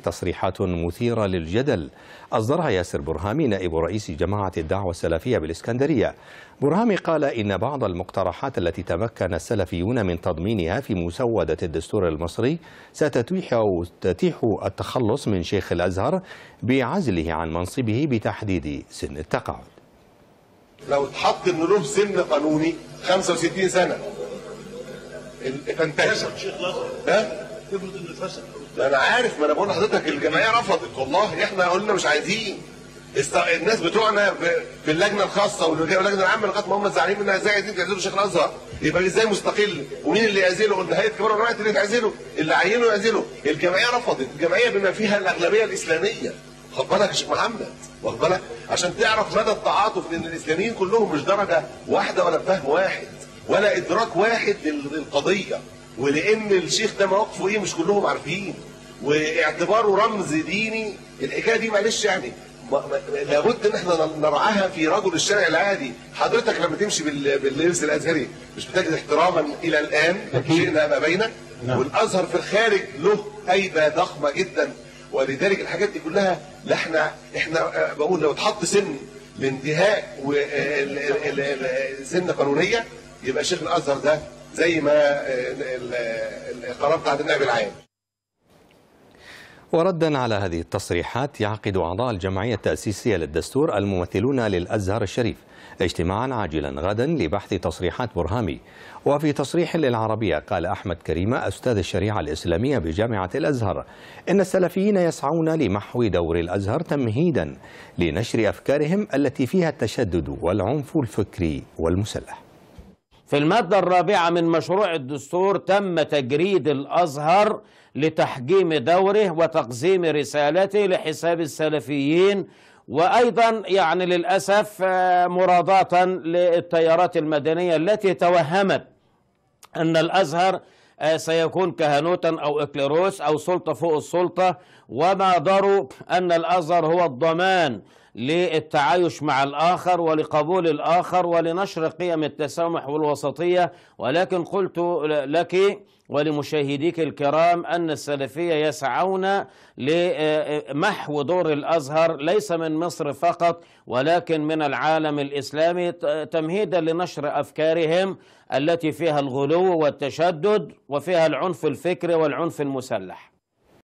تصريحات مثيرة للجدل أصدرها ياسر برهامي نائب رئيس جماعة الدعوة السلفية بالإسكندرية. برهامي قال إن بعض المقترحات التي تمكن السلفيون من تضمينها في مسودة الدستور المصري ستتيح التخلص من شيخ الأزهر بعزله عن منصبه بتحديد سن التقاعد. لو اتحط إنه له سن قانوني 65 سنة فانتشر. تفرض انه فسد. انا عارف، ما انا بقول لحضرتك الجمعيه رفضت، والله احنا قلنا مش عايزين. الناس بتوعنا في اللجنه الخاصه واللجنه العامه لغايه ما هم زعلانين منها ازاي عايزين تعزلوا شيخ الازهر؟ يبقى ازاي مستقل؟ ومين اللي يعزله؟ الهيئه كبار الرعايه اللي تعزله، اللي عينه يعزله. الجمعيه رفضت، الجمعيه بما فيها الاغلبيه الاسلاميه. خد بالك يا شيخ محمد، واخد بالك؟ عشان تعرف مدى التعاطف، لان الاسلاميين كلهم مش درجه واحده ولا فهم واحد ولا ادراك واحد للقضيه، ولان الشيخ ده مواقفه ايه مش كلهم عارفين، واعتباره رمز ديني. الحكايه دي معلش يعني لابد ان احنا نرعاها في رجل الشارع العادي. حضرتك لما تمشي باللبس الازهري مش بتجد احتراما الى الان، شئنا ام ابينا. والازهر في الخارج له هيبه ضخمه جدا، ولذلك الحاجات دي كلها لا احنا بقول لو اتحط سن لانتهاء سن قانونيه يبقى شيخ الازهر ده زي ما القرار بتاع النائب العام. وردا على هذه التصريحات، يعقد أعضاء الجمعية التأسيسية للدستور الممثلون للأزهر الشريف اجتماعا عاجلا غدا لبحث تصريحات برهامي. وفي تصريح للعربية قال أحمد كريمة أستاذ الشريعة الإسلامية بجامعة الأزهر إن السلفيين يسعون لمحو دور الأزهر تمهيدا لنشر أفكارهم التي فيها التشدد والعنف الفكري والمسلح. في المادة الرابعة من مشروع الدستور تم تجريد الأزهر لتحجيم دوره وتقزيم رسالته لحساب السلفيين، وأيضا يعني للأسف مراداة للتيارات المدنية التي توهمت أن الأزهر سيكون كهنوتا أو إكليروس أو سلطة فوق السلطة، وما دروا أن الأزهر هو الضمان للتعايش مع الآخر ولقبول الآخر ولنشر قيم التسامح والوسطية. ولكن قلت لك ولمشاهديك الكرام أن السلفية يسعون لمحو دور الأزهر ليس من مصر فقط ولكن من العالم الإسلامي، تمهيدا لنشر أفكارهم التي فيها الغلو والتشدد وفيها العنف الفكري والعنف المسلح.